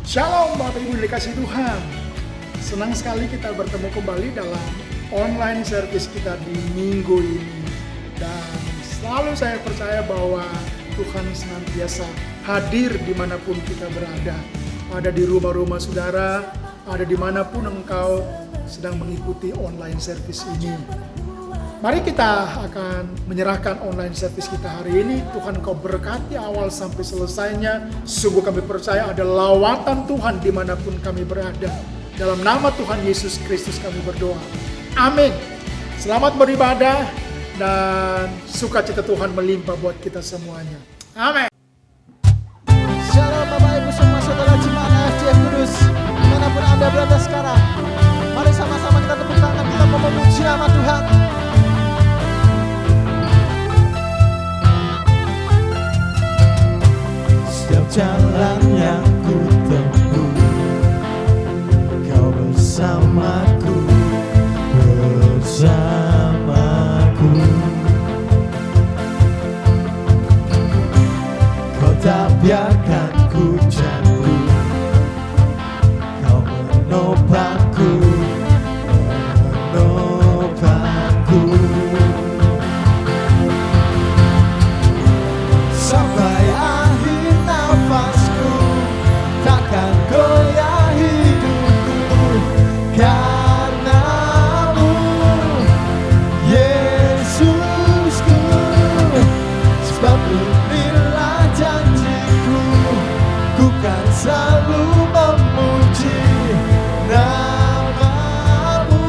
Shalom Bapak Ibu dikasih Tuhan. Senang sekali kita bertemu kembali dalam online service kita di minggu ini. Dan selalu saya percaya bahwa Tuhan senantiasa hadir dimanapun kita berada. Ada di rumah-rumah saudara, ada dimanapun engkau sedang mengikuti online service ini. Mari kita akan menyerahkan online service kita hari ini. Tuhan kau berkati awal sampai selesainya. Sungguh kami percaya ada lawatan Tuhan dimanapun kami berada. Dalam nama Tuhan Yesus Kristus kami berdoa. Amin. Selamat beribadah dan sukacita Tuhan melimpah buat kita semuanya. Amin. Shalom Bapak Ibu semua saudara jemaat AFJF Kudus dimanapun Anda berada sekarang. Mari sama-sama kita tepuk tangan, kita mau memuji nama Tuhan. Setiap jalan yang ku tempuh, kau bersamaku, bersamaku. Kau tak biarkan ku jatuh, kau menopangku, menopangku. Sampai akhir nafasku, takkan goyah hidupku, karenamu, Yesusku. Sebab inilah janjiku, ku kan selalu memuji namamu,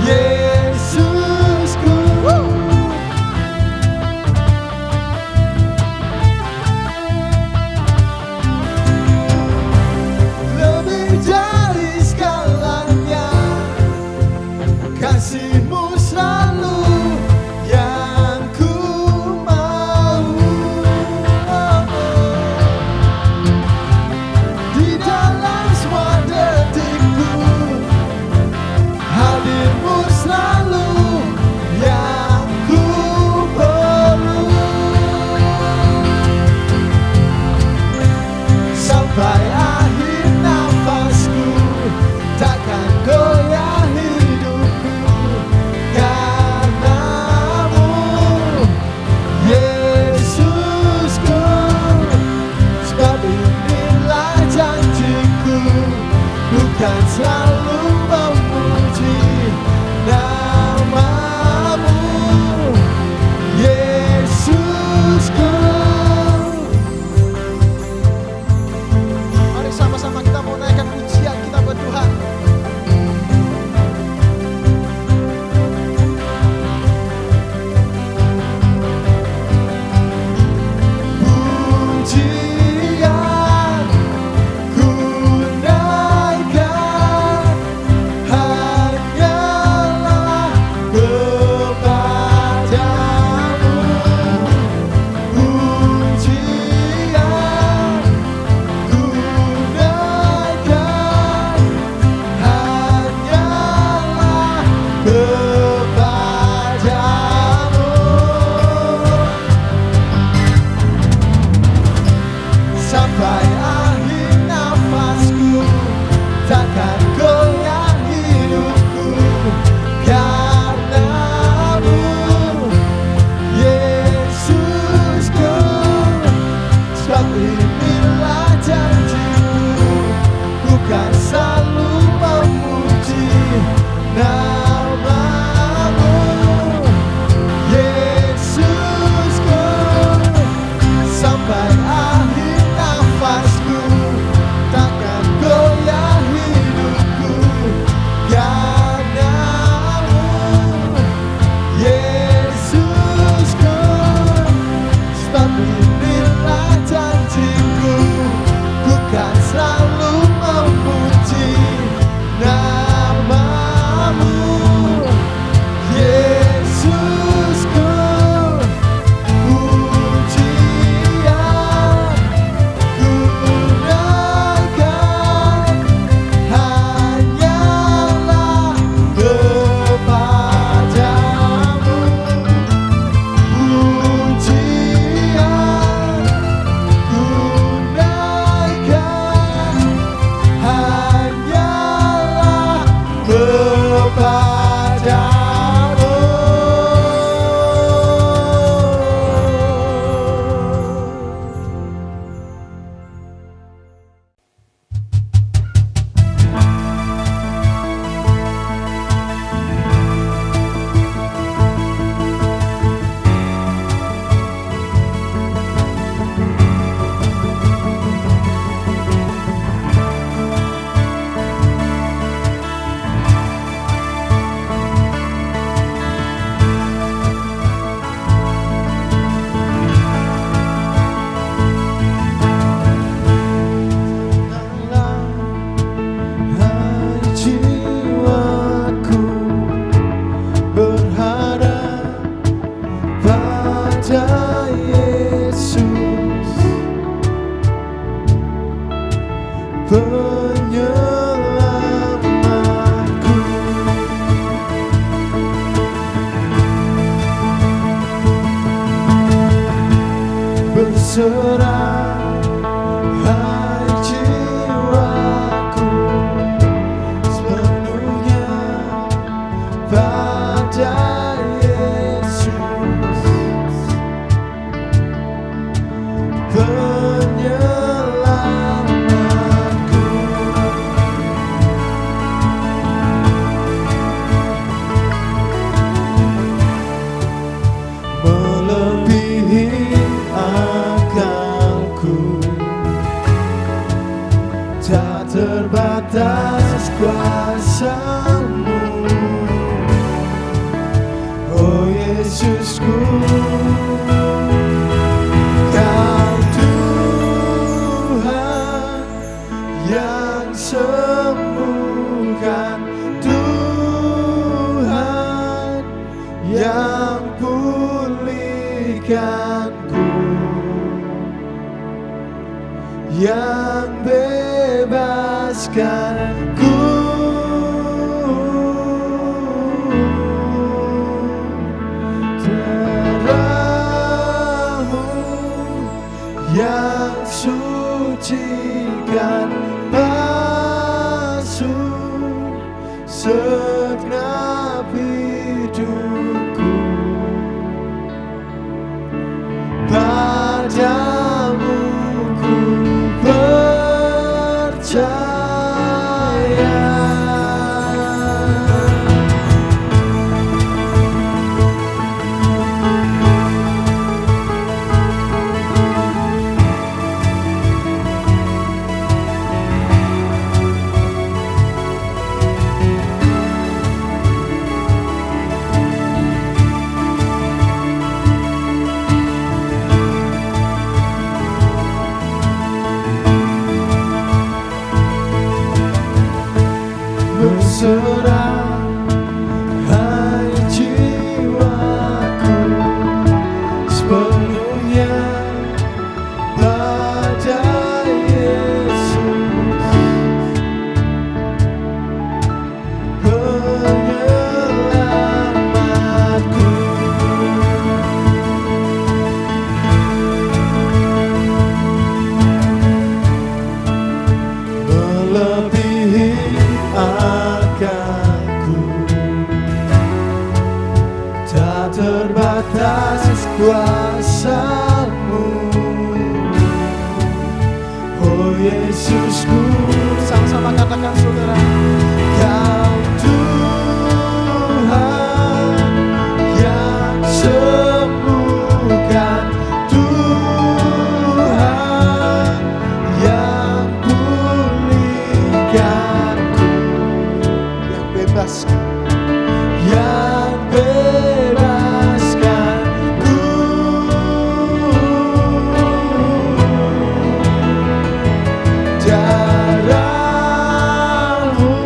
Yesusku. Lebih dari segalanya, kasih-Mu selalu yang ku mau. Di dalam semua detikku, hadir-Mu selalu yang ku perlu. Sampai akhir nafasku, takkan goyah hidupku, karenamu, Yesusku. Sebab inilah janjiku, bukan selalu memuji namamu, Yesusku. Mari sama-sama kita mau naikkan pujian kita buat Tuhan. Pujian ku naikkan hanyalah kepadamu. Pujian ku naikkan hanyalah kepadamu. Sampai akhir nafasku, takkan goyah hidupku, karenamu, Yesusku. Sebab inilah janjiku, ku kan selalu memuji namamu, Yesusku. Sampai akhir nafasku, takkan goyah hidupku, karenamu, Yesusku. Sebab inilah janjiku, ku kan selalu memuji penyelamatku. Berserah hai jiwaku sepenuhnya pada Yesus, penyelamatku. Melebihi akalku, tak terbatas kuasa-Mu, oh Yesusku. Kau Tuhan yang sembuhkan, Tuhan yang pulihkanku, yang bebaskanku. Darah-Mu yang sucikan, basuh segenap hidupku. Padamu ku percaya. Berserah hai jiwaku sepenuhnya pada Yesus, penyelamatku. Melebihi akalku, tak terbatas kuasa-Mu, oh Yesusku. Sama-sama katakan saudara. Kau Tuhan yang sembuhkan, Tuhan yang pulihkanku, yang bebaskan, yang bebaskanku. Darah-Mu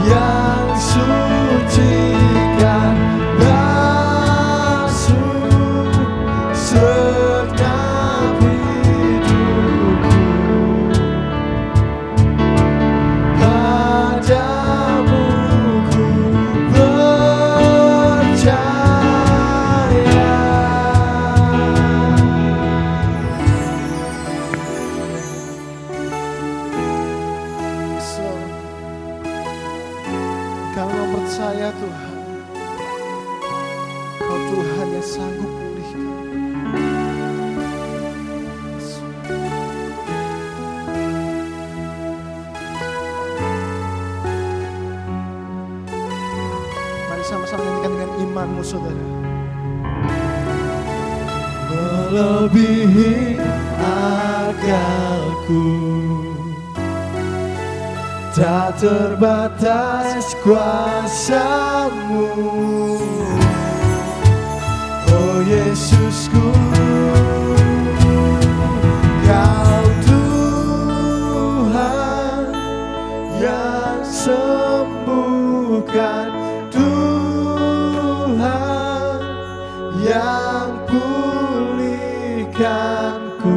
yang sucikan, basuh segenap hidupku. Padamu ku percaya. Kami percaya Tuhan, Kau Tuhan yang sanggup pulihkan. Mari sama-sama nyanyikan dengan imanmu saudara. Melebihi akalku, tak terbatas kuasa-Mu, oh Yesusku. Kau Tuhan yang sembuhkan, Tuhan yang pulihkanku,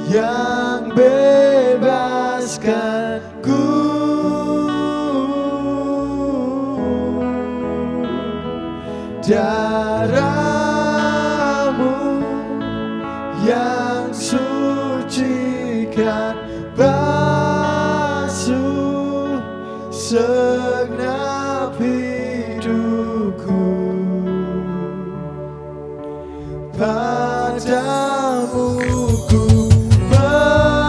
yang bebaskanku. Darah-Mu yang sucikan basuh segenap hidupku. Padamu ku percaya,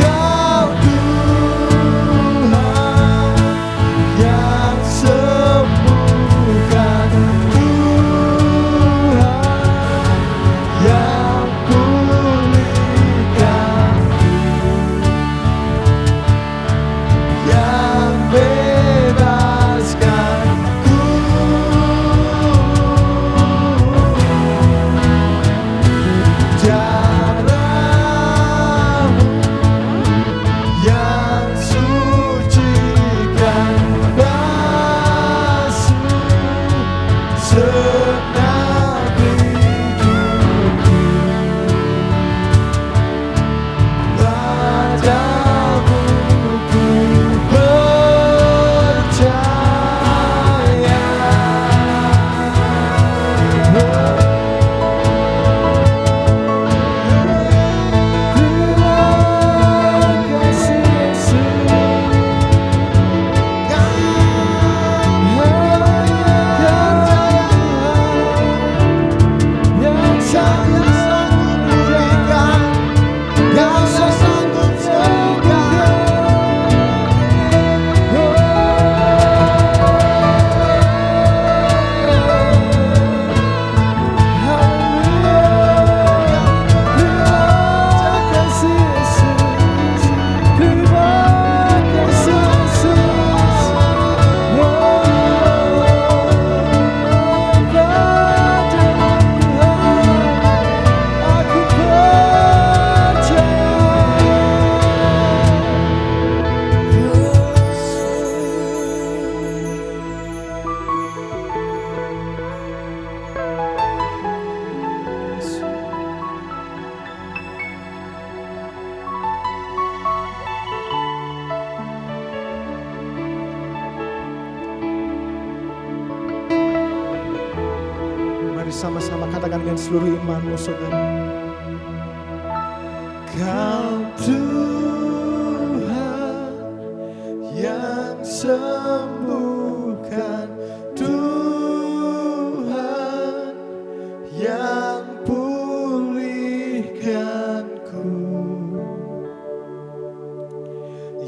Kau Tuhan yang sembuhkan, Tuhan yang pulihkan, yang bebaskanku. Darah-Mu yang sucikan basuh segenap hidupku. Padamu ku percaya. Terima kasih Yesus, Kau yang sanggup pulihkan, Kau sanggup Mari sama-sama katakan dengan seluruh imanmu, saudara. Kau Tuhan yang sembuhkan, Tuhan yang pulihkanku,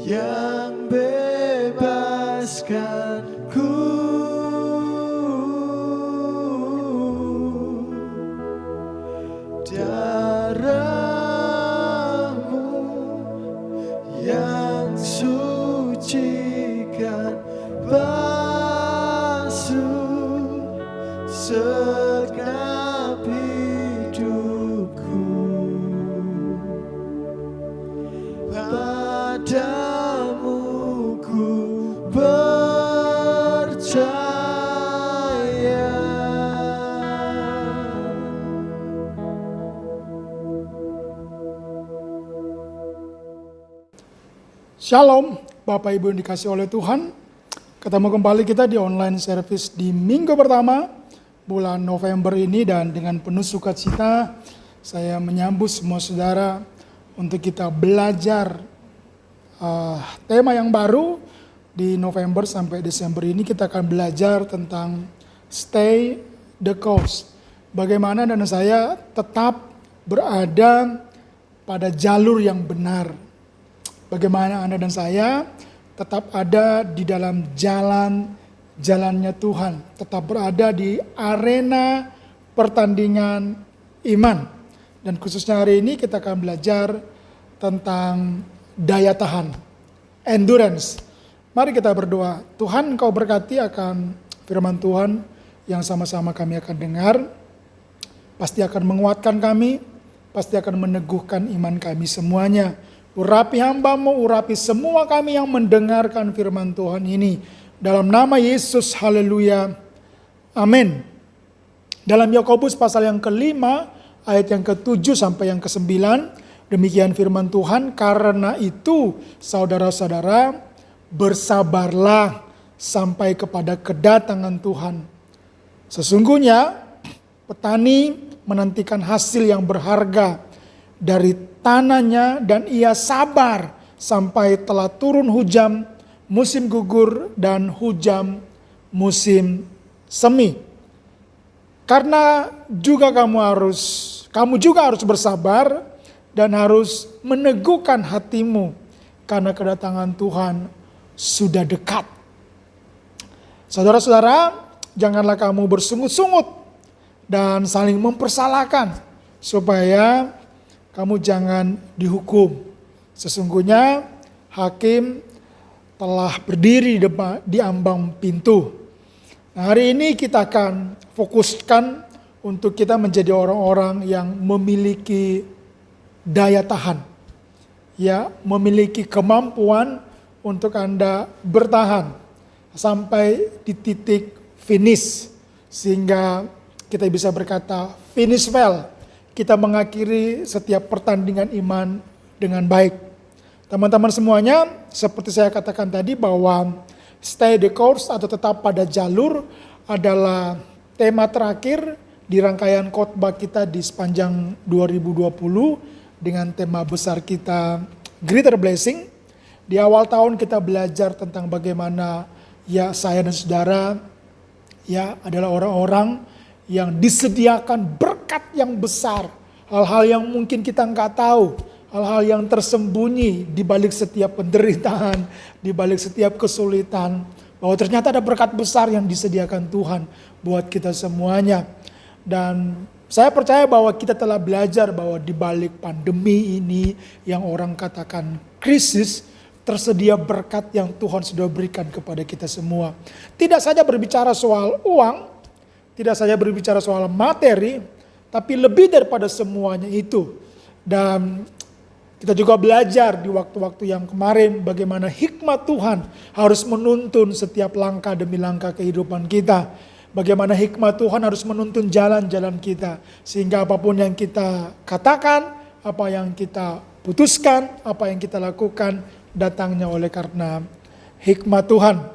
yang bebaskanku. Darah-Mu yang sucikan basuh segenap hidupku. Padamu ku percaya. Shalom, Bapak Ibu yang dikasih oleh Tuhan. Ketemu kembali kita di online service di minggu pertama bulan November ini, dan dengan penuh sukacita saya menyambut semua saudara untuk kita belajar tema yang baru di November sampai Desember ini. Kita akan belajar tentang stay the course. Bagaimana dan saya tetap berada pada jalur yang benar. Bagaimana Anda dan saya tetap ada di dalam jalannya Tuhan. Tetap berada di arena pertandingan iman. Dan khususnya hari ini kita akan belajar tentang daya tahan, endurance. Mari kita berdoa. Tuhan, Engkau berkati akan firman Tuhan yang sama-sama kami akan dengar. Pasti akan menguatkan kami, pasti akan meneguhkan iman kami semuanya. Urapi hamba-Mu, urapi semua kami yang mendengarkan firman Tuhan ini. Dalam nama Yesus, haleluya. Amin. Dalam Yakobus pasal yang ke-5 ayat yang ke-7 sampai yang ke-9, demikian firman Tuhan, karena itu saudara-saudara bersabarlah sampai kepada kedatangan Tuhan. Sesungguhnya petani menantikan hasil yang berharga dari tanahnya dan ia sabar sampai telah turun hujan musim gugur dan hujan musim semi. Karena juga kamu juga harus bersabar dan harus meneguhkan hatimu karena kedatangan Tuhan sudah dekat. Saudara-saudara, janganlah kamu bersungut-sungut dan saling mempersalahkan supaya kamu jangan dihukum. Sesungguhnya hakim telah berdiri di ambang pintu. Nah, hari ini kita akan fokuskan untuk kita menjadi orang-orang yang memiliki daya tahan. Ya, memiliki kemampuan untuk Anda bertahan sampai di titik finish. Sehingga kita bisa berkata finish well. Kita mengakhiri setiap pertandingan iman dengan baik. Teman-teman semuanya, seperti saya katakan tadi bahwa stay the course atau tetap pada jalur adalah tema terakhir di rangkaian khotbah kita di sepanjang 2020 dengan tema besar kita Greater Blessing. Di awal tahun kita belajar tentang bagaimana ya saya dan saudara ya adalah orang-orang yang disediakan berkat yang besar. Hal-hal yang mungkin kita nggak tahu, hal-hal yang tersembunyi di balik setiap penderitaan, di balik setiap kesulitan. Bahwa ternyata ada berkat besar yang disediakan Tuhan buat kita semuanya. Dan saya percaya bahwa kita telah belajar bahwa di balik pandemi ini yang orang katakan krisis, tersedia berkat yang Tuhan sudah berikan kepada kita semua. Tidak saja berbicara soal uang, tidak saja berbicara soal materi, tapi lebih daripada semuanya itu. Dan kita juga belajar di waktu-waktu yang kemarin bagaimana hikmat Tuhan harus menuntun setiap langkah demi langkah kehidupan kita. Bagaimana hikmat Tuhan harus menuntun jalan-jalan kita. Sehingga apapun yang kita katakan, apa yang kita putuskan, apa yang kita lakukan, datangnya oleh karena hikmat Tuhan.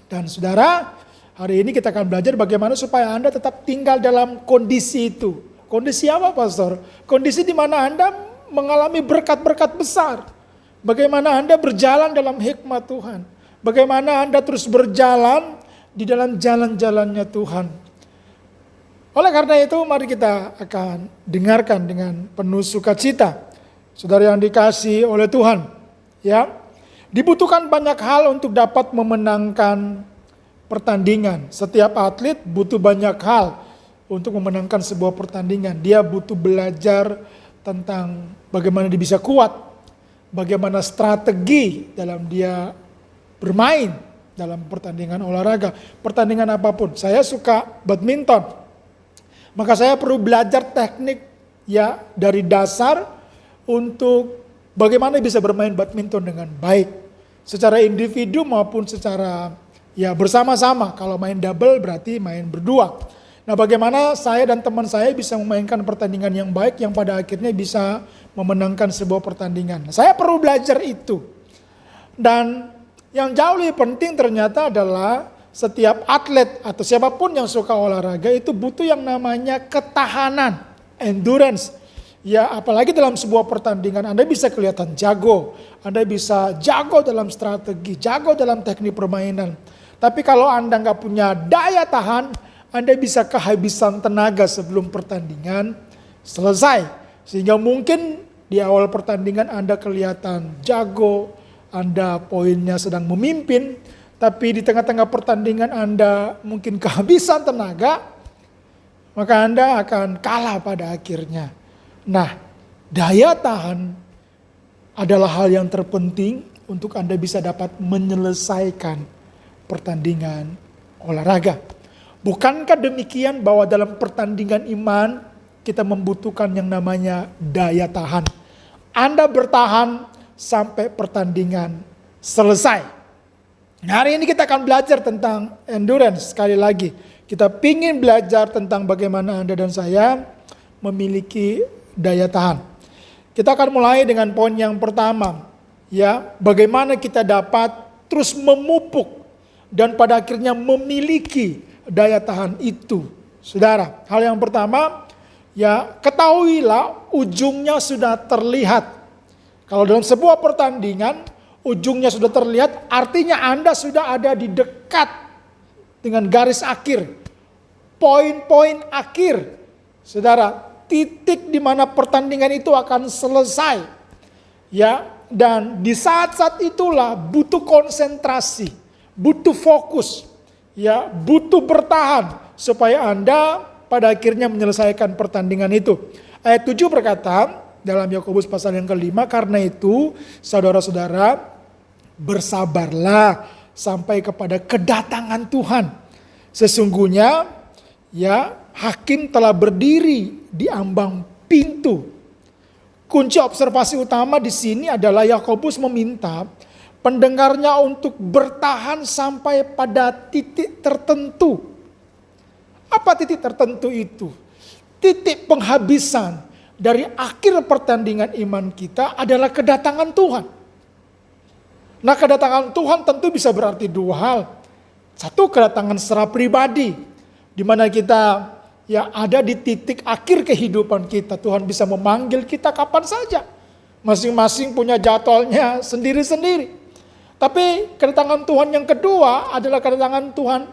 Dan saudara, hari ini kita akan belajar bagaimana supaya Anda tetap tinggal dalam kondisi itu. Kondisi apa, Pastor? Kondisi di mana Anda mengalami berkat-berkat besar. Bagaimana Anda berjalan dalam hikmat Tuhan. Bagaimana Anda terus berjalan di dalam jalan-jalannya Tuhan. Oleh karena itu mari kita akan dengarkan dengan penuh sukacita. Saudara yang dikasihi oleh Tuhan. Ya, dibutuhkan banyak hal untuk dapat memenangkan pertandingan. Setiap atlet butuh banyak hal untuk memenangkan sebuah pertandingan. Dia butuh belajar tentang bagaimana dia bisa kuat, bagaimana strategi dalam dia bermain dalam pertandingan olahraga, pertandingan apapun. Saya suka badminton, maka saya perlu belajar teknik ya dari dasar untuk bagaimana bisa bermain badminton dengan baik, secara individu maupun secara ya bersama-sama. Kalau main double berarti main berdua. Nah, bagaimana saya dan teman saya bisa memainkan pertandingan yang baik yang pada akhirnya bisa memenangkan sebuah pertandingan. Saya perlu belajar itu. Dan yang jauh lebih penting ternyata adalah setiap atlet atau siapapun yang suka olahraga itu butuh yang namanya ketahanan, endurance. Ya, apalagi dalam sebuah pertandingan Anda bisa kelihatan jago, Anda bisa jago dalam strategi, jago dalam teknik permainan. Tapi kalau Anda nggak punya daya tahan, Anda bisa kehabisan tenaga sebelum pertandingan selesai. Sehingga mungkin di awal pertandingan Anda kelihatan jago, Anda poinnya sedang memimpin, tapi di tengah-tengah pertandingan Anda mungkin kehabisan tenaga, maka Anda akan kalah pada akhirnya. Nah, daya tahan adalah hal yang terpenting untuk Anda bisa dapat menyelesaikan pertandingan olahraga. Bukankah demikian bahwa dalam pertandingan iman kita membutuhkan yang namanya daya tahan. Anda bertahan sampai pertandingan selesai. Nah, hari ini kita akan belajar tentang endurance sekali lagi. Kita ingin belajar tentang bagaimana Anda dan saya memiliki daya tahan. Kita akan mulai dengan poin yang pertama, ya, bagaimana kita dapat terus memupuk dan pada akhirnya memiliki daya tahan itu. Saudara, hal yang pertama, ya, ketahuilah ujungnya sudah terlihat. Kalau dalam sebuah pertandingan, ujungnya sudah terlihat, artinya Anda sudah ada di dekat dengan garis akhir, poin-poin akhir. Saudara, titik di mana pertandingan itu akan selesai. Ya, dan di saat-saat itulah butuh konsentrasi, butuh fokus, ya, butuh bertahan supaya Anda pada akhirnya menyelesaikan pertandingan itu. Ayat 7 berkata dalam Yakobus pasal yang kelima, karena itu saudara-saudara bersabarlah sampai kepada kedatangan Tuhan. Sesungguhnya, ya, hakim telah berdiri di ambang pintu. Kunci observasi utama di sini adalah Yakobus meminta pendengarnya untuk bertahan sampai pada titik tertentu. Apa titik tertentu itu? Titik penghabisan dari akhir pertandingan iman kita adalah kedatangan Tuhan. Nah, kedatangan Tuhan tentu bisa berarti dua hal. Satu, kedatangan secara pribadi, di mana kita, ya, ada di titik akhir kehidupan kita. Tuhan bisa memanggil kita kapan saja. Masing-masing punya jadwalnya sendiri-sendiri. Tapi kedatangan Tuhan yang kedua adalah kedatangan Tuhan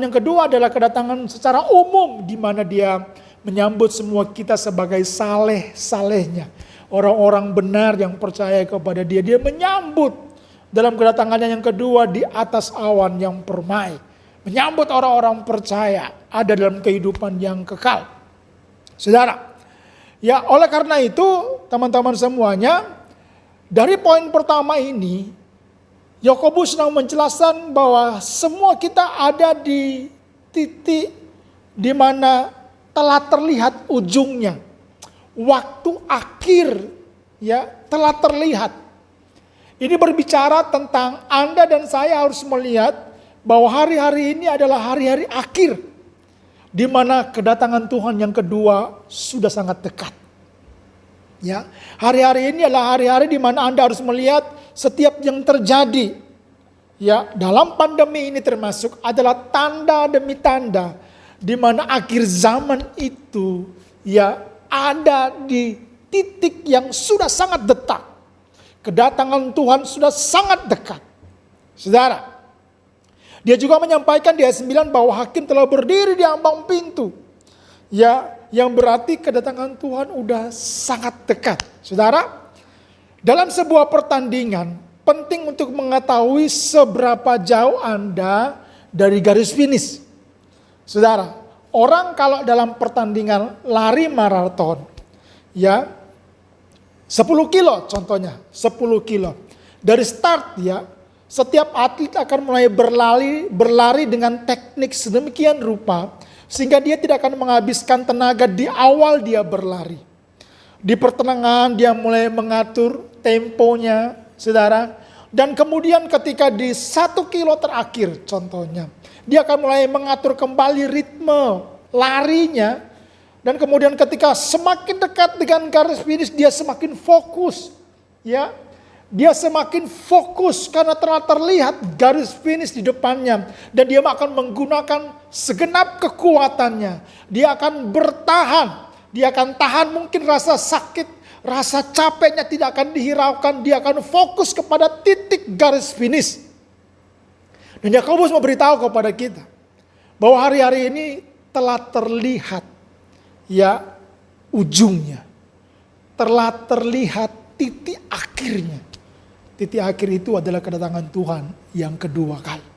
yang kedua adalah kedatangan secara umum, di mana Dia menyambut semua kita sebagai saleh-salehnya. Orang-orang benar yang percaya kepada Dia, Dia menyambut dalam kedatangannya yang kedua di atas awan yang permai. Menyambut orang-orang percaya ada dalam kehidupan yang kekal. Saudara, ya, oleh karena itu teman-teman semuanya, dari poin pertama ini Yakobus sedang menjelaskan bahwa semua kita ada di titik di mana telah terlihat ujungnya. Waktu akhir, ya, telah terlihat. Ini berbicara tentang Anda dan saya harus melihat bahwa hari-hari ini adalah hari-hari akhir, di mana kedatangan Tuhan yang kedua sudah sangat dekat. Ya, hari-hari ini adalah hari-hari di mana Anda harus melihat setiap yang terjadi. Ya, dalam pandemi ini termasuk adalah tanda demi tanda di mana akhir zaman itu, ya, ada di titik yang sudah sangat dekat. Kedatangan Tuhan sudah sangat dekat. Saudara, Dia juga menyampaikan di ayat 9 bahwa hakim telah berdiri di ambang pintu. Ya, yang berarti kedatangan Tuhan udah sangat dekat. Saudara, dalam sebuah pertandingan penting untuk mengetahui seberapa jauh Anda dari garis finish. Saudara, orang kalau dalam pertandingan lari maraton, ya, 10 kilo contohnya, 10 kilo. Dari start, ya, setiap atlet akan mulai berlari dengan teknik sedemikian rupa sehingga dia tidak akan menghabiskan tenaga di awal dia berlari. Di pertengahan dia mulai mengatur temponya, saudara. Dan kemudian ketika di 1 kilo terakhir contohnya, dia akan mulai mengatur kembali ritme larinya. Dan kemudian ketika semakin dekat dengan garis finish, dia semakin fokus, ya. Dia semakin fokus karena telah terlihat garis finish di depannya. Dan dia akan menggunakan segenap kekuatannya. Dia akan bertahan. Dia akan tahan mungkin rasa sakit, rasa capeknya tidak akan dihiraukan. Dia akan fokus kepada titik garis finish. Dan Yakobus memberitahu kepada kita bahwa hari-hari ini telah terlihat, ya, ujungnya. Telah terlihat titik akhirnya. Titik akhir itu adalah kedatangan Tuhan yang kedua kali.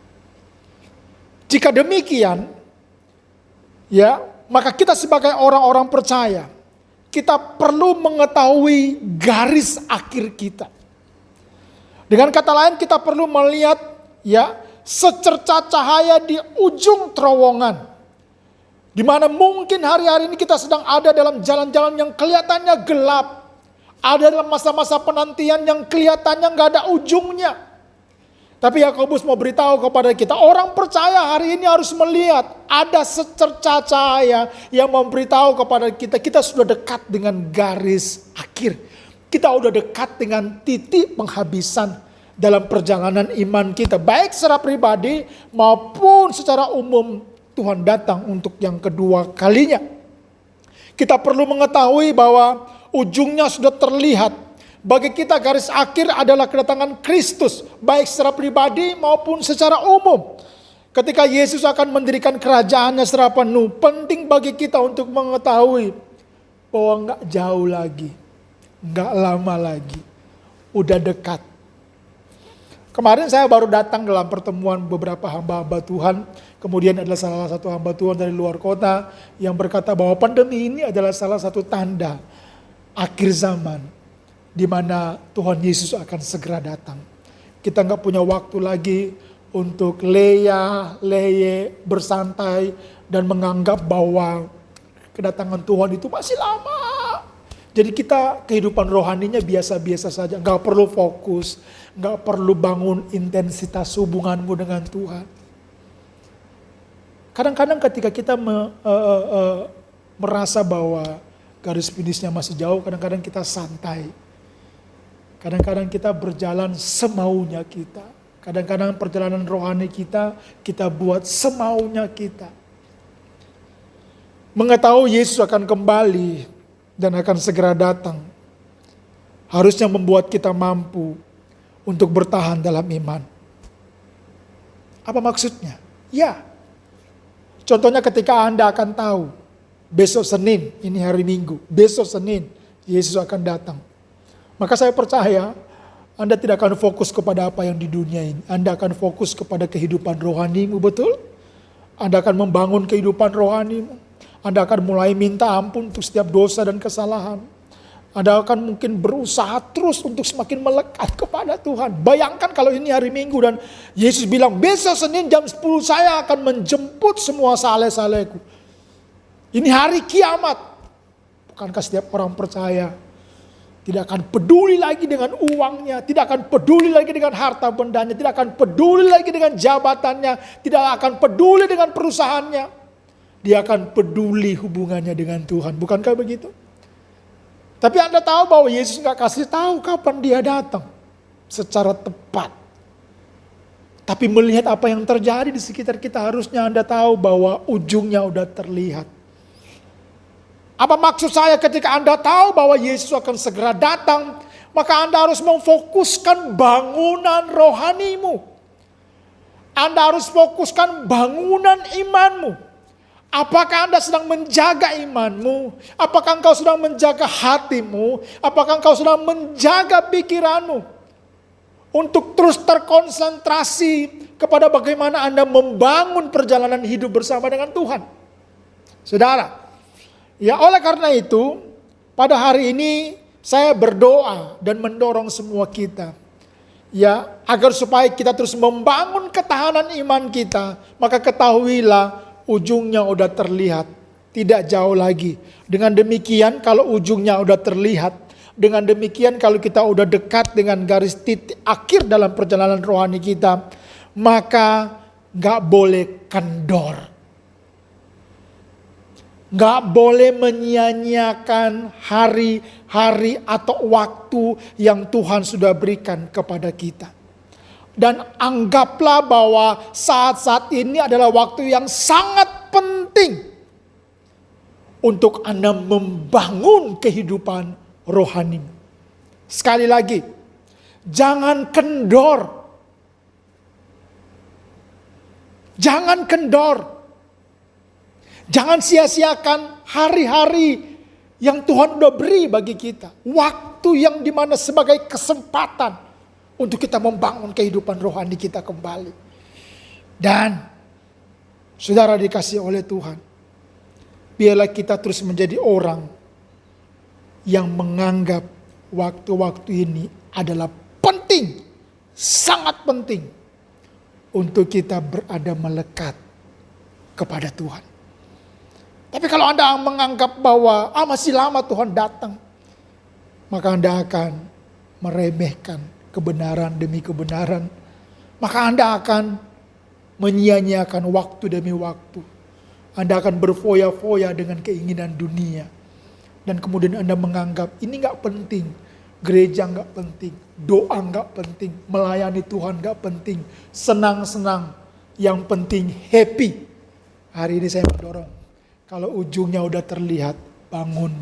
Jika demikian, ya, maka kita sebagai orang-orang percaya, kita perlu mengetahui garis akhir kita. Dengan kata lain, kita perlu melihat, ya, secerca cahaya di ujung terowongan. Di mana mungkin hari-hari ini kita sedang ada dalam jalan-jalan yang kelihatannya gelap. Ada dalam masa-masa penantian yang kelihatannya gak ada ujungnya. Tapi Yakobus mau beritahu kepada kita, orang percaya hari ini harus melihat ada secerca cahaya yang memberitahu kepada kita, kita sudah dekat dengan garis akhir. Kita sudah dekat dengan titik penghabisan dalam perjalanan iman kita. Baik secara pribadi maupun secara umum, Tuhan datang untuk yang kedua kalinya. Kita perlu mengetahui bahwa ujungnya sudah terlihat. Bagi kita garis akhir adalah kedatangan Kristus, baik secara pribadi maupun secara umum. Ketika Yesus akan mendirikan kerajaannya secara penuh, penting bagi kita untuk mengetahui bahwa nggak jauh lagi, nggak lama lagi, udah dekat. Kemarin saya baru datang dalam pertemuan beberapa hamba-hamba Tuhan, kemudian adalah salah satu hamba Tuhan dari luar kota yang berkata bahwa pandemi ini adalah salah satu tanda akhir zaman, di mana Tuhan Yesus akan segera datang. Kita nggak punya waktu lagi untuk leye, bersantai, dan menganggap bahwa kedatangan Tuhan itu masih lama. Jadi kita kehidupan rohaninya biasa-biasa saja, nggak perlu fokus, nggak perlu bangun intensitas hubunganmu dengan Tuhan. Kadang-kadang ketika kita merasa bahwa garis finishnya masih jauh, kadang-kadang kita santai. Kadang-kadang kita berjalan semaunya kita. Kadang-kadang perjalanan rohani kita buat semaunya kita. Mengetahui Yesus akan kembali dan akan segera datang, harusnya membuat kita mampu untuk bertahan dalam iman. Apa maksudnya? Ya, contohnya ketika Anda akan tahu, besok Senin, ini hari Minggu, besok Senin, Yesus akan datang. Maka saya percaya Anda tidak akan fokus kepada apa yang di dunia ini. Anda akan fokus kepada kehidupan rohanimu, betul? Anda akan membangun kehidupan rohanimu. Anda akan mulai minta ampun untuk setiap dosa dan kesalahan. Anda akan mungkin berusaha terus untuk semakin melekat kepada Tuhan. Bayangkan kalau ini hari Minggu dan Yesus bilang, besok Senin jam 10 saya akan menjemput semua saleh-salehku. Ini hari kiamat. Bukankah setiap orang percaya tidak akan peduli lagi dengan uangnya, tidak akan peduli lagi dengan harta bendanya, tidak akan peduli lagi dengan jabatannya, tidak akan peduli dengan perusahaannya. Dia akan peduli hubungannya dengan Tuhan. Bukankah begitu? Tapi Anda tahu bahwa Yesus nggak kasih tahu kapan dia datang secara tepat. Tapi melihat apa yang terjadi di sekitar kita, harusnya Anda tahu bahwa ujungnya udah terlihat. Apa maksud saya ketika Anda tahu bahwa Yesus akan segera datang, maka Anda harus memfokuskan bangunan rohanimu. Anda harus fokuskan bangunan imanmu. Apakah Anda sedang menjaga imanmu? Apakah engkau sedang menjaga hatimu? Apakah engkau sedang menjaga pikiranmu? Untuk terus terkonsentrasi kepada bagaimana Anda membangun perjalanan hidup bersama dengan Tuhan. Saudara, ya, oleh karena itu, pada hari ini saya berdoa dan mendorong semua kita, ya, agar supaya kita terus membangun ketahanan iman kita, maka ketahuilah ujungnya udah terlihat, tidak jauh lagi. Dengan demikian, kalau ujungnya udah terlihat, dengan demikian kalau kita udah dekat dengan garis titik akhir dalam perjalanan rohani kita, maka gak boleh kendor. Gak boleh menyia-nyiakan hari-hari atau waktu yang Tuhan sudah berikan kepada kita. Dan anggaplah bahwa saat-saat ini adalah waktu yang sangat penting untuk Anda membangun kehidupan rohani. Sekali lagi, jangan kendor. Jangan kendor. Jangan sia-siakan hari-hari yang Tuhan udah beri bagi kita. Waktu yang dimana sebagai kesempatan untuk kita membangun kehidupan rohani kita kembali. Dan saudara dikasihi oleh Tuhan, biarlah kita terus menjadi orang yang menganggap waktu-waktu ini adalah penting, sangat penting untuk kita berada melekat kepada Tuhan. Tapi kalau Anda menganggap bahwa masih lama Tuhan datang, maka Anda akan meremehkan kebenaran demi kebenaran maka Anda akan menyia-nyiakan waktu demi waktu. Anda akan berfoya-foya dengan keinginan dunia. Dan kemudian Anda menganggap ini gak penting. Gereja gak penting. Doa gak penting. Melayani Tuhan gak penting. Senang-senang. Yang penting happy. Hari ini saya mendorong. Kalau ujungnya udah terlihat, bangun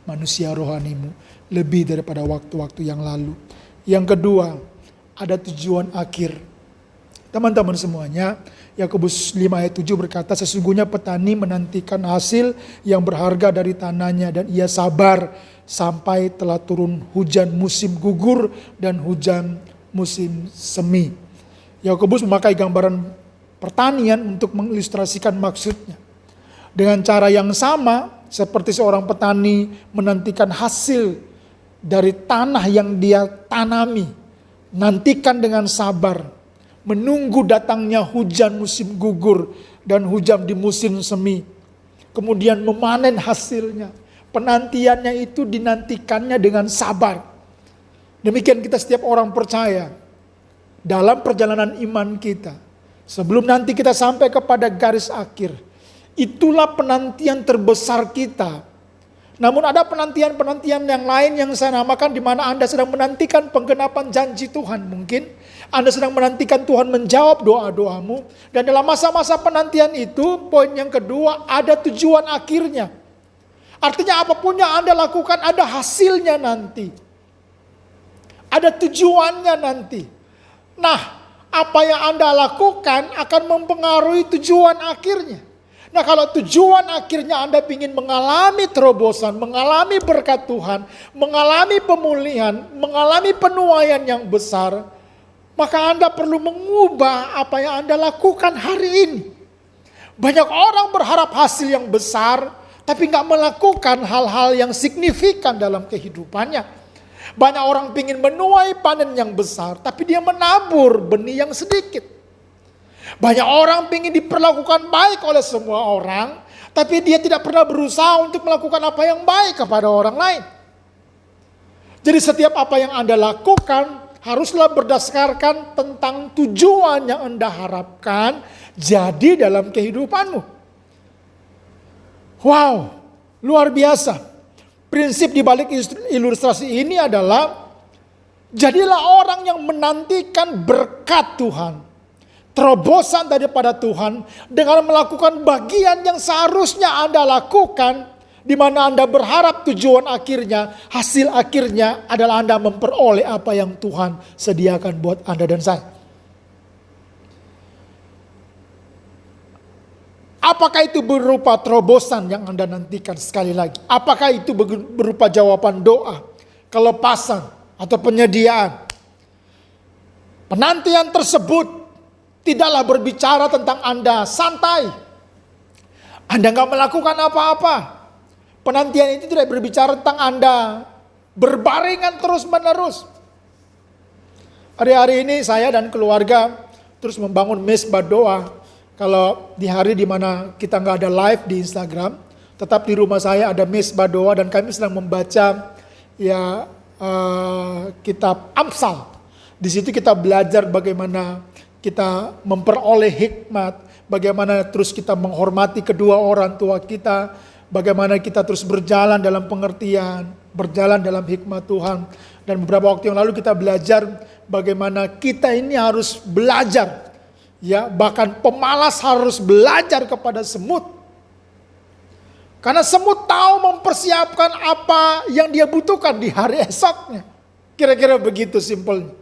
manusia rohanimu. Lebih daripada waktu-waktu yang lalu. Yang kedua, ada tujuan akhir. Teman-teman semuanya, Yakobus 5 ayat 7 berkata, sesungguhnya petani menantikan hasil yang berharga dari tanahnya dan ia sabar sampai telah turun hujan musim gugur dan hujan musim semi. Yakobus memakai gambaran pertanian untuk mengilustrasikan maksudnya. Dengan cara yang sama, seperti seorang petani menantikan hasil dari tanah yang dia tanami. Nantikan dengan sabar. Menunggu datangnya hujan musim gugur dan hujan di musim semi. Kemudian memanen hasilnya. Penantiannya itu dinantikannya dengan sabar. Demikian kita setiap orang percaya. Dalam perjalanan iman kita. Sebelum nanti kita sampai kepada garis akhir. Itulah penantian terbesar kita. Namun ada penantian-penantian yang lain yang saya namakan di mana Anda sedang menantikan penggenapan janji Tuhan mungkin. Anda sedang menantikan Tuhan menjawab doa-doamu. Dan dalam masa-masa penantian itu, poin yang kedua, ada tujuan akhirnya. Artinya apapun yang Anda lakukan ada hasilnya nanti. Ada tujuannya nanti. Nah, apa yang Anda lakukan akan mempengaruhi tujuan akhirnya. Nah, kalau tujuan akhirnya Anda ingin mengalami terobosan, mengalami berkat Tuhan, mengalami pemulihan, mengalami penuaian yang besar, maka Anda perlu mengubah apa yang Anda lakukan hari ini. Banyak orang berharap hasil yang besar, tapi nggak melakukan hal-hal yang signifikan dalam kehidupannya. Banyak orang ingin menuai panen yang besar, tapi dia menabur benih yang sedikit. Banyak orang ingin diperlakukan baik oleh semua orang, tapi dia tidak pernah berusaha untuk melakukan apa yang baik kepada orang lain. Jadi setiap apa yang Anda lakukan haruslah berdasarkan tentang tujuan yang Anda harapkan jadi dalam kehidupanmu. Wow, luar biasa. Prinsip di balik ilustrasi ini adalah jadilah orang yang menantikan berkat Tuhan. Terobosan daripada Tuhan dengan melakukan bagian yang seharusnya Anda lakukan, di mana Anda berharap tujuan akhirnya, hasil akhirnya adalah Anda memperoleh apa yang Tuhan sediakan buat Anda dan saya. Apakah itu berupa terobosan yang Anda nantikan sekali lagi? Apakah itu berupa jawaban doa, kelepasan, atau penyediaan? Penantian tersebut tidaklah berbicara tentang Anda santai. Anda gak melakukan apa-apa. Penantian itu tidak berbicara tentang Anda berbaringan terus-menerus. Hari-hari ini saya dan keluarga terus membangun mesbah doa. Kalau di hari di mana kita gak ada live di Instagram, tetap di rumah saya ada mesbah doa dan kami sedang membaca kitab Amsal. Di situ kita belajar bagaimana kita memperoleh hikmat, bagaimana terus kita menghormati kedua orang tua kita, bagaimana kita terus berjalan dalam pengertian, berjalan dalam hikmat Tuhan. Dan beberapa waktu yang lalu kita belajar bagaimana kita ini harus belajar, ya bahkan pemalas harus belajar kepada semut. Karena semut tahu mempersiapkan apa yang dia butuhkan di hari esoknya. Kira-kira begitu simpelnya.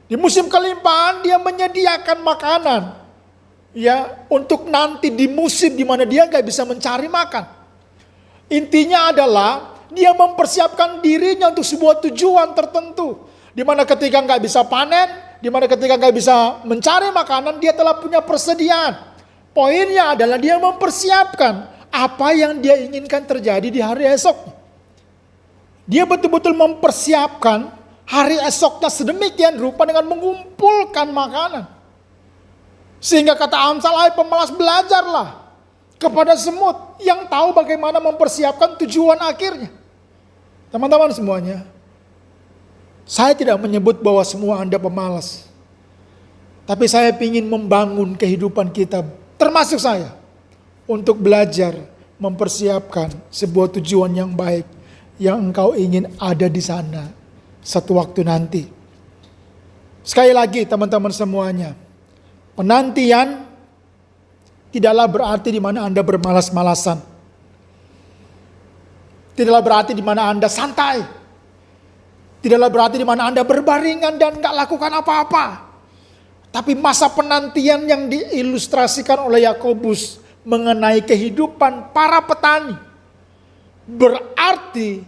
Di musim kelimpahan dia menyediakan makanan, ya untuk nanti di musim di mana dia nggak bisa mencari makan. Intinya adalah dia mempersiapkan dirinya untuk sebuah tujuan tertentu, di mana ketika nggak bisa panen, di mana ketika nggak bisa mencari makanan, dia telah punya persediaan. Poinnya adalah dia mempersiapkan apa yang dia inginkan terjadi di hari esok. Dia betul-betul mempersiapkan hari esoknya sedemikian rupa dengan mengumpulkan makanan. Sehingga kata Amsal, hai pemalas, belajarlah kepada semut yang tahu bagaimana mempersiapkan tujuan akhirnya. Teman-teman semuanya, saya tidak menyebut bahwa semua Anda pemalas. Tapi saya ingin membangun kehidupan kita, termasuk saya, untuk belajar mempersiapkan sebuah tujuan yang baik yang engkau ingin ada di sana satu waktu nanti. Sekali lagi teman-teman semuanya, penantian tidaklah berarti di mana Anda bermalas-malasan. Tidaklah berarti di mana Anda santai. Tidaklah berarti di mana Anda berbaringan dan gak lakukan apa-apa. Tapi masa penantian yang diilustrasikan oleh Yakobus mengenai kehidupan para petani. Berarti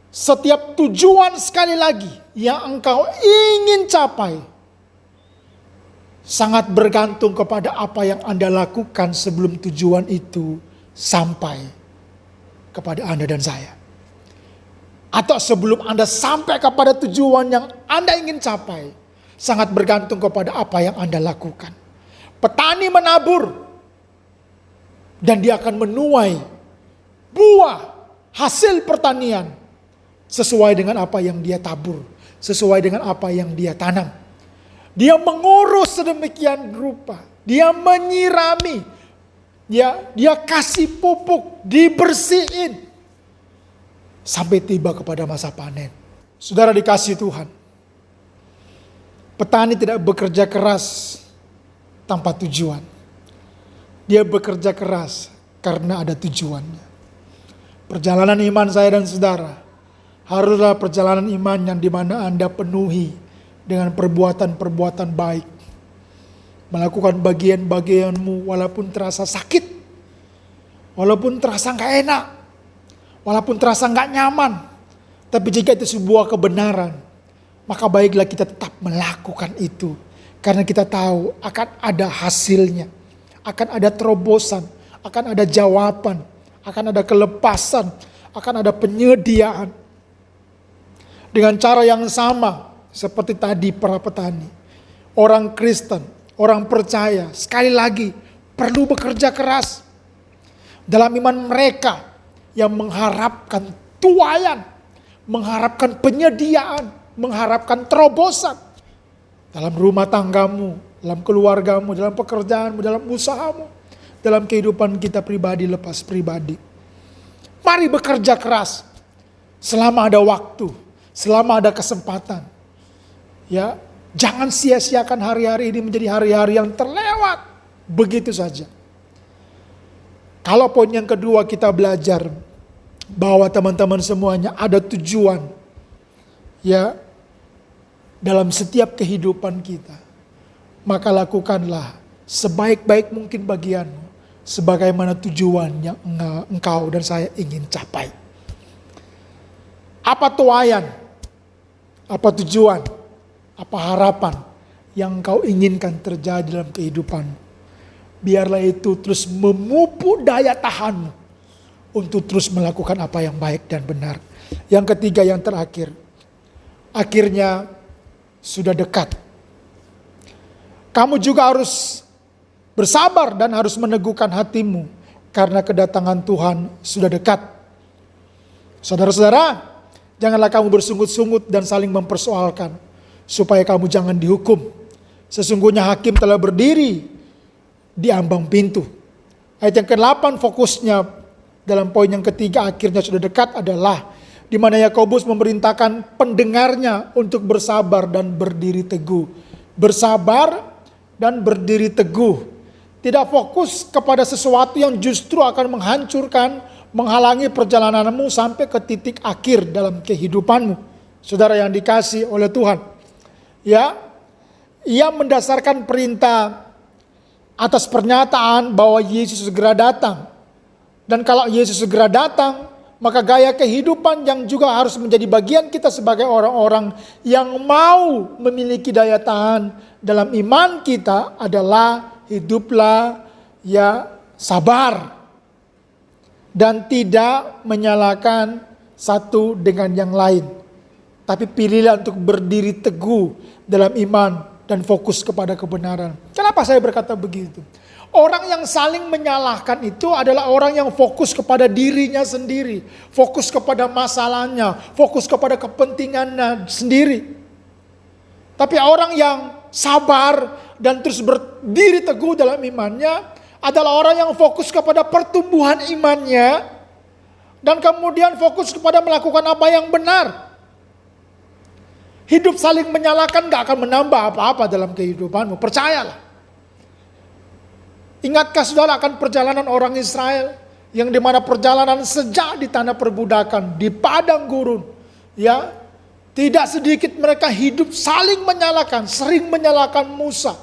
setiap tujuan sekali lagi yang engkau ingin capai sangat bergantung kepada apa yang Anda lakukan sebelum tujuan itu sampai kepada Anda dan saya. Atau sebelum Anda sampai kepada tujuan yang Anda ingin capai, sangat bergantung kepada apa yang Anda lakukan. Petani menabur dan dia akan menuai buah hasil pertanian sesuai dengan apa yang dia tabur, sesuai dengan apa yang dia tanam. Dia mengurus sedemikian rupa, dia menyirami, dia kasih pupuk, dibersihin sampai tiba kepada masa panen. Saudara dikasihi Tuhan, petani tidak bekerja keras tanpa tujuan. Dia bekerja keras karena ada tujuannya. Perjalanan iman saya dan saudara haruslah perjalanan iman yang dimana Anda penuhi dengan perbuatan-perbuatan baik. Melakukan bagian-bagianmu walaupun terasa sakit. Walaupun terasa gak enak. Walaupun terasa gak nyaman. Tapi jika itu sebuah kebenaran, maka baiklah kita tetap melakukan itu. Karena kita tahu akan ada hasilnya. Akan ada terobosan. Akan ada jawaban. Akan ada kelepasan. Akan ada penyediaan. Dengan cara yang sama seperti tadi para petani. Orang Kristen, orang percaya sekali lagi perlu bekerja keras. Dalam iman mereka yang mengharapkan tuaian. Mengharapkan penyediaan. Mengharapkan terobosan. Dalam rumah tanggamu, dalam keluargamu, dalam pekerjaanmu, dalam usahamu. Dalam kehidupan kita pribadi lepas pribadi. Mari bekerja keras. Selama ada waktu. Selama ada kesempatan. Ya, jangan sia-siakan hari-hari ini menjadi hari-hari yang terlewat. Begitu saja. Kalau poin yang kedua kita belajar bahwa teman-teman semuanya ada tujuan. Ya, dalam setiap kehidupan kita. Maka lakukanlah sebaik-baik mungkin bagianmu. Sebagaimana tujuan yang engkau dan saya ingin capai. Apa tuaian? Apa tujuan? Apa harapan yang engkau inginkan terjadi dalam kehidupan? Biarlah itu terus memupuk daya tahanmu untuk terus melakukan apa yang baik dan benar. Yang ketiga, yang terakhir. Akhirnya sudah dekat. Kamu juga harus bersabar dan harus meneguhkan hatimu karena kedatangan Tuhan sudah dekat. Saudara-saudara, janganlah kamu bersungut-sungut dan saling mempersoalkan supaya kamu jangan dihukum. Sesungguhnya hakim telah berdiri di ambang pintu. Ayat yang ke-8 fokusnya dalam poin yang ketiga akhirnya sudah dekat adalah di mana Yakobus memerintahkan pendengarnya untuk bersabar dan berdiri teguh. Bersabar dan berdiri teguh. Tidak fokus kepada sesuatu yang justru akan menghancurkan, menghalangi perjalananmu sampai ke titik akhir dalam kehidupanmu. Saudara yang dikasihi oleh Tuhan. Ya, ia mendasarkan perintah atas pernyataan bahwa Yesus segera datang. Dan kalau Yesus segera datang, maka gaya kehidupan yang juga harus menjadi bagian kita sebagai orang-orang yang mau memiliki daya tahan dalam iman kita adalah hiduplah ya sabar dan tidak menyalahkan satu dengan yang lain. Tapi pilihlah untuk berdiri teguh dalam iman dan fokus kepada kebenaran. Kenapa saya berkata begitu? Orang yang saling menyalahkan itu adalah orang yang fokus kepada dirinya sendiri. Fokus kepada masalahnya. Fokus kepada kepentingannya sendiri. Tapi orang yang sabar dan terus berdiri teguh dalam imannya adalah orang yang fokus kepada pertumbuhan imannya dan kemudian fokus kepada melakukan apa yang benar. Hidup saling menyalahkan gak akan menambah apa-apa dalam kehidupanmu, percayalah. Ingatkah saudara akan perjalanan orang Israel yang dimana perjalanan sejak di tanah perbudakan, di padang gurun, ya, tidak sedikit mereka hidup saling menyalahkan, sering menyalahkan Musa,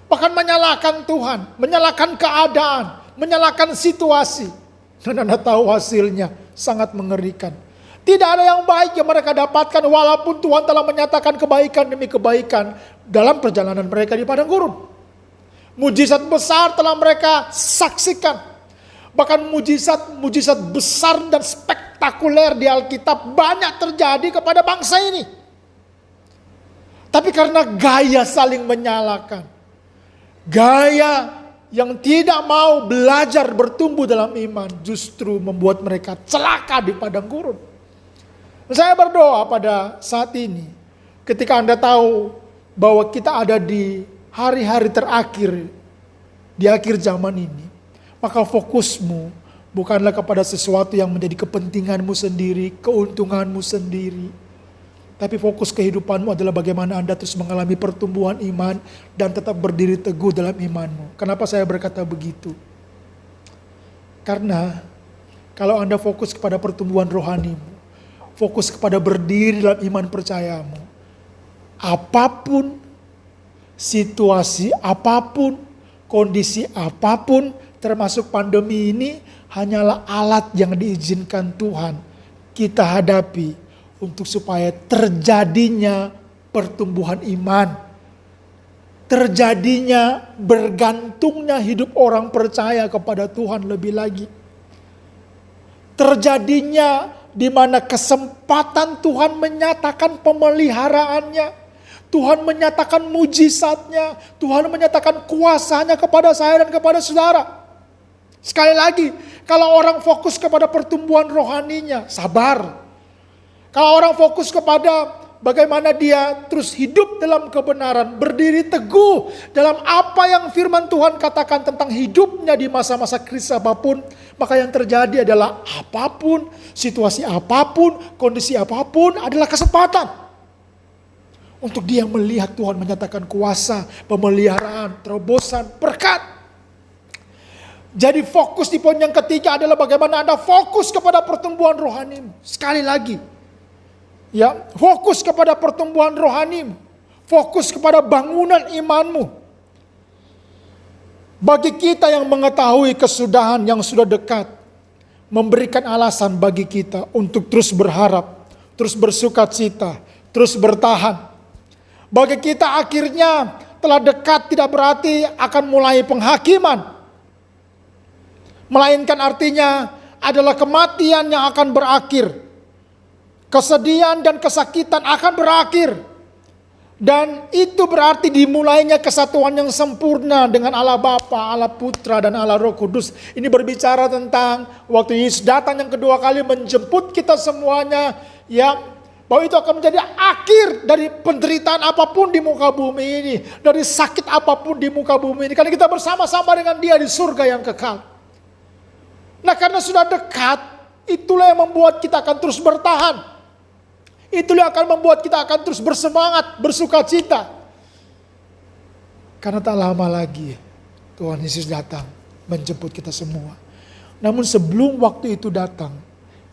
bahkan menyalahkan Tuhan, menyalahkan keadaan, menyalahkan situasi. Dan Anda tahu hasilnya sangat mengerikan. Tidak ada yang baik yang mereka dapatkan walaupun Tuhan telah menyatakan kebaikan demi kebaikan dalam perjalanan mereka di padang gurun. Mujizat besar telah mereka saksikan. Bahkan mujizat besar dan spektakuler di Alkitab banyak terjadi kepada bangsa ini. Tapi karena gaya saling menyalahkan, gaya yang tidak mau belajar bertumbuh dalam iman justru membuat mereka celaka di padang gurun. Saya berdoa pada saat ini, ketika Anda tahu bahwa kita ada di hari-hari terakhir, di akhir zaman ini, maka fokusmu bukanlah kepada sesuatu yang menjadi kepentinganmu sendiri, keuntunganmu sendiri. Tapi fokus kehidupanmu adalah bagaimana Anda terus mengalami pertumbuhan iman dan tetap berdiri teguh dalam imanmu. Kenapa saya berkata begitu? Karena kalau Anda fokus kepada pertumbuhan rohanimu, fokus kepada berdiri dalam iman percayamu, apapun, situasi apapun, kondisi apapun, termasuk pandemi ini, hanyalah alat yang diizinkan Tuhan kita hadapi untuk supaya terjadinya pertumbuhan iman, terjadinya bergantungnya hidup orang percaya kepada Tuhan lebih lagi, terjadinya di mana kesempatan Tuhan menyatakan pemeliharaannya, Tuhan menyatakan mujizatnya, Tuhan menyatakan kuasanya kepada saya dan kepada saudara. Sekali lagi, kalau orang fokus kepada pertumbuhan rohaninya, sabar. Kalau orang fokus kepada bagaimana dia terus hidup dalam kebenaran, berdiri teguh dalam apa yang firman Tuhan katakan tentang hidupnya di masa-masa krisis apapun, maka yang terjadi adalah apapun, situasi apapun, kondisi apapun adalah kesempatan untuk dia melihat Tuhan menyatakan kuasa, pemeliharaan, terobosan, berkat. Jadi fokus di poin yang ketiga adalah bagaimana Anda fokus kepada pertumbuhan rohanimu. Sekali lagi, ya, fokus kepada pertumbuhan rohanimu, fokus kepada bangunan imanmu. Bagi kita yang mengetahui kesudahan yang sudah dekat, memberikan alasan bagi kita untuk terus berharap, terus bersukacita, terus bertahan. Bagi kita akhirnya telah dekat tidak berarti akan mulai penghakiman, melainkan artinya adalah kematian yang akan berakhir. Kesedihan dan kesakitan akan berakhir. Dan itu berarti dimulainya kesatuan yang sempurna dengan Allah Bapa, Allah Putra, dan Allah Roh Kudus. Ini berbicara tentang waktu Yesus datang yang kedua kali menjemput kita semuanya, ya, bahwa itu akan menjadi akhir dari penderitaan apapun di muka bumi ini, dari sakit apapun di muka bumi ini, karena kita bersama-sama dengan Dia di surga yang kekal. Nah, karena sudah dekat, itulah yang membuat kita akan terus bertahan. Itulah yang akan membuat kita akan terus bersemangat, bersukacita. Karena tak lama lagi Tuhan Yesus datang menjemput kita semua. Namun sebelum waktu itu datang,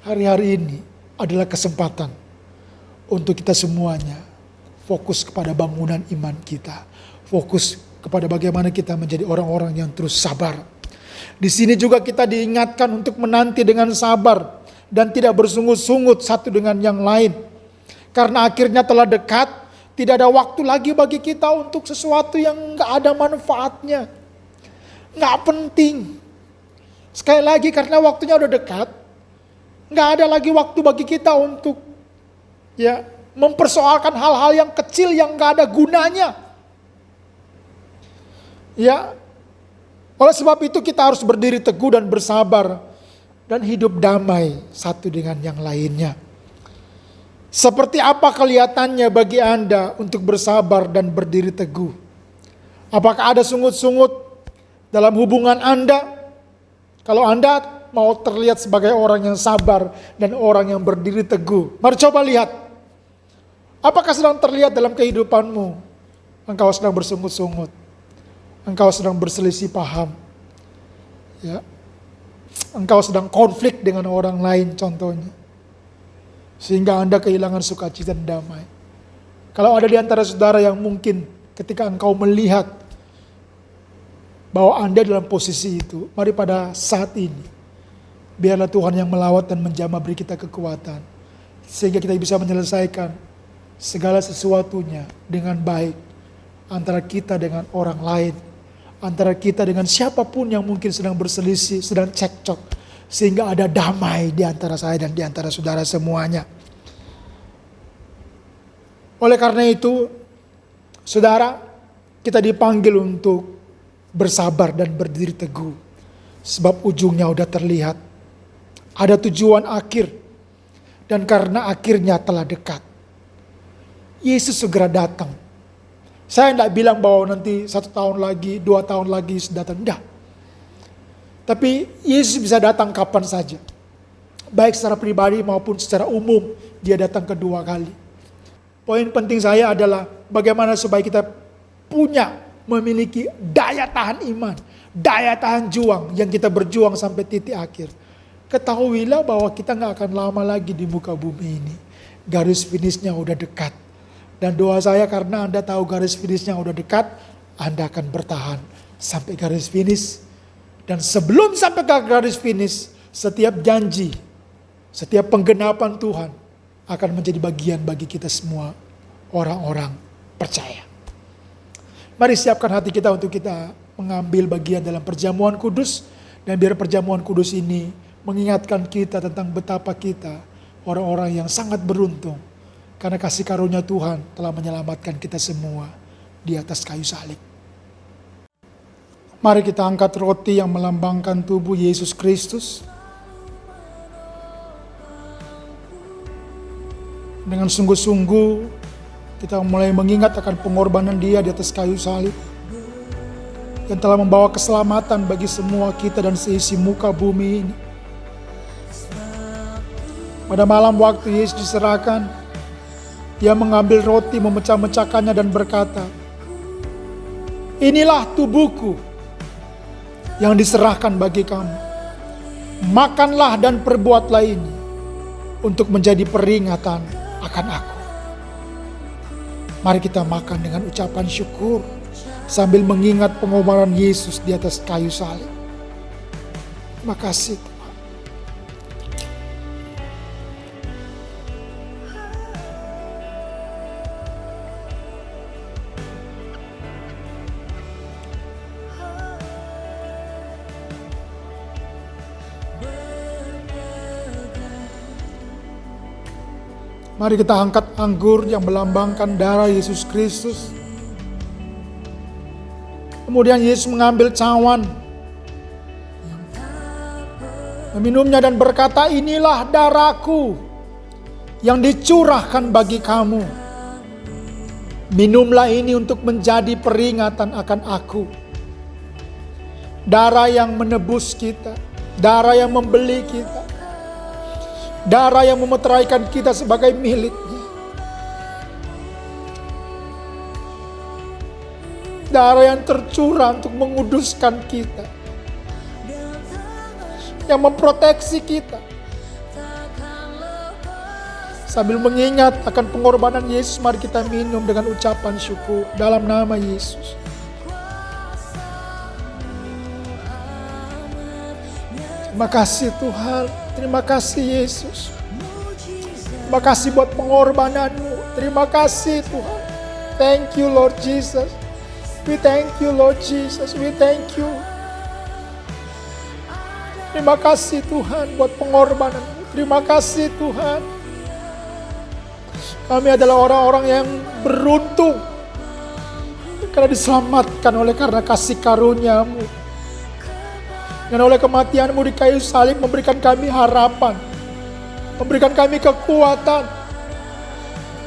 hari-hari ini adalah kesempatan untuk kita semuanya fokus kepada bangunan iman kita. Fokus kepada bagaimana kita menjadi orang-orang yang terus sabar. Di sini juga kita diingatkan untuk menanti dengan sabar dan tidak bersungut-sungut satu dengan yang lain. Karena akhirnya telah dekat, tidak ada waktu lagi bagi kita untuk sesuatu yang gak ada manfaatnya. Gak penting. Sekali lagi karena waktunya udah dekat, gak ada lagi waktu bagi kita untuk mempersoalkan hal-hal yang kecil yang gak ada gunanya. Ya, oleh sebab itu kita harus berdiri teguh dan bersabar dan hidup damai satu dengan yang lainnya. Seperti apa kelihatannya bagi Anda untuk bersabar dan berdiri teguh? Apakah ada sungut-sungut dalam hubungan Anda? Kalau Anda mau terlihat sebagai orang yang sabar dan orang yang berdiri teguh, mari coba lihat. Apakah sedang terlihat dalam kehidupanmu? Engkau sedang bersungut-sungut. Engkau sedang berselisih paham. Ya. Engkau sedang konflik dengan orang lain contohnya. Sehingga Anda kehilangan sukacita dan damai. Kalau ada di antara saudara yang mungkin ketika engkau melihat bahwa Anda dalam posisi itu, mari pada saat ini, biarlah Tuhan yang melawat dan menjamah beri kita kekuatan. Sehingga kita bisa menyelesaikan segala sesuatunya dengan baik. Antara kita dengan orang lain. Antara kita dengan siapapun yang mungkin sedang berselisih, sedang cekcok. Sehingga ada damai di antara saya dan di antara saudara semuanya. Oleh karena itu, saudara, kita dipanggil untuk bersabar dan berdiri teguh. Sebab ujungnya udah terlihat. Ada tujuan akhir. Dan karena akhirnya telah dekat. Yesus segera datang. Saya tidak bilang bahwa nanti 1 tahun lagi, 2 tahun lagi datang. Tidak. Tapi Yesus bisa datang kapan saja. Baik secara pribadi maupun secara umum. Dia datang kedua kali. Poin penting saya adalah bagaimana supaya kita memiliki daya tahan iman, daya tahan juang yang kita berjuang sampai titik akhir. Ketahuilah bahwa kita gak akan lama lagi di muka bumi ini. Garis finishnya udah dekat. Dan doa saya karena Anda tahu garis finishnya udah dekat, Anda akan bertahan sampai garis finish. Dan sebelum sampai ke garis finish, setiap janji, setiap penggenapan Tuhan akan menjadi bagian bagi kita semua orang-orang percaya. Mari siapkan hati kita untuk kita mengambil bagian dalam perjamuan kudus. Dan biar perjamuan kudus ini mengingatkan kita tentang betapa kita orang-orang yang sangat beruntung. Karena kasih karunia Tuhan telah menyelamatkan kita semua di atas kayu salib. Mari kita angkat roti yang melambangkan tubuh Yesus Kristus. Dengan sungguh-sungguh kita mulai mengingat akan pengorbanan Dia di atas kayu salib. Yang telah membawa keselamatan bagi semua kita dan seisi muka bumi ini. Pada malam waktu Yesus diserahkan, Dia mengambil roti, memecah-mecahkannya dan berkata, "Inilah tubuhku yang diserahkan bagi kamu. Makanlah dan perbuatlah ini untuk menjadi peringatan akan aku." Mari kita makan dengan ucapan syukur sambil mengingat pengorbanan Yesus di atas kayu salib. Terima kasih Tuhan. Mari kita angkat anggur yang melambangkan darah Yesus Kristus. Kemudian Yesus mengambil cawan, meminumnya dan berkata, "Inilah darahku yang dicurahkan bagi kamu. Minumlah ini untuk menjadi peringatan akan aku." Darah yang menebus kita, darah yang membeli kita, darah yang memeteraikan kita sebagai miliknya. Darah yang tercurah untuk menguduskan kita. Yang memproteksi kita. Sambil mengingat akan pengorbanan Yesus, mari kita minum dengan ucapan syukur dalam nama Yesus. Terima kasih Tuhan. Terima kasih Yesus. Terima kasih buat pengorbanan-Mu. Terima kasih Tuhan. Thank you Lord Jesus. We thank you Lord Jesus. We thank you. Terima kasih Tuhan buat pengorbanan-Mu. Terima kasih Tuhan. Kami adalah orang-orang yang beruntung karena diselamatkan oleh karena kasih karunia-Mu. Dan oleh kematian-Mu di kayu salib memberikan kami harapan. Memberikan kami kekuatan.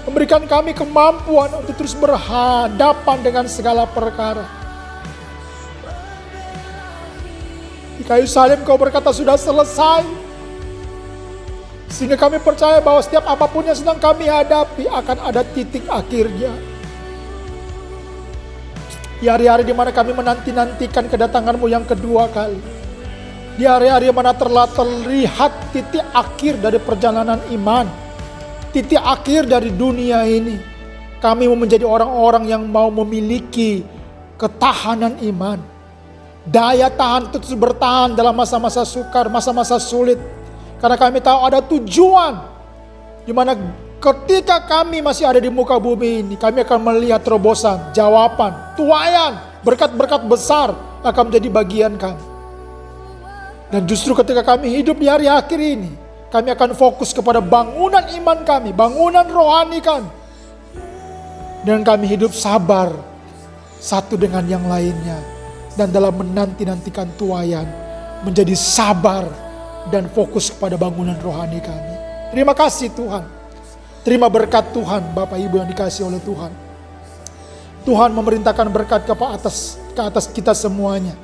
Memberikan kami kemampuan untuk terus berhadapan dengan segala perkara. Kayu salib Kau berkata sudah selesai. Sehingga kami percaya bahwa setiap apapun yang sedang kami hadapi akan ada titik akhirnya. Di hari-hari di mana kami menanti-nantikan kedatangan-Mu yang kedua kali. Di hari-hari di mana telah terlihat titik akhir dari perjalanan iman. Titik akhir dari dunia ini. Kami mau menjadi orang-orang yang mau memiliki ketahanan iman. Daya tahan terus bertahan dalam masa-masa sukar, masa-masa sulit. Karena kami tahu ada tujuan. Di mana ketika kami masih ada di muka bumi ini, kami akan melihat terobosan, jawaban, tuaian, berkat-berkat besar akan menjadi bagian kami. Dan justru ketika kami hidup di hari akhir ini, kami akan fokus kepada bangunan iman kami, bangunan rohani kami. Dan kami hidup sabar satu dengan yang lainnya. Dan dalam menanti-nantikan tuaian, menjadi sabar dan fokus kepada bangunan rohani kami. Terima kasih Tuhan. Terima berkat Tuhan, Bapak Ibu yang dikasihi oleh Tuhan. Tuhan memerintahkan berkat ke atas kita semuanya.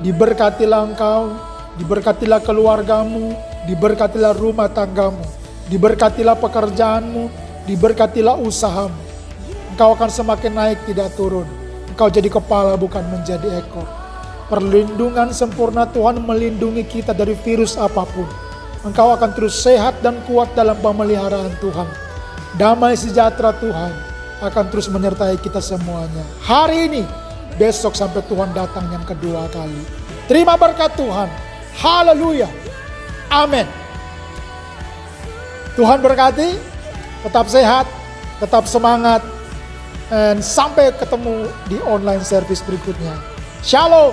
Diberkatilah engkau, diberkatilah keluargamu, diberkatilah rumah tanggamu, diberkatilah pekerjaanmu, diberkatilah usahamu. Engkau akan semakin naik tidak turun. Engkau jadi kepala bukan menjadi ekor. Perlindungan sempurna Tuhan melindungi kita dari virus apapun. Engkau akan terus sehat dan kuat dalam pemeliharaan Tuhan. Damai sejahtera Tuhan akan terus menyertai kita semuanya. Hari ini, besok sampai Tuhan datang yang kedua kali. Terima berkat Tuhan. Haleluya. Amin. Tuhan berkati. Tetap sehat. Tetap semangat. Dan sampai ketemu di online service berikutnya. Shalom.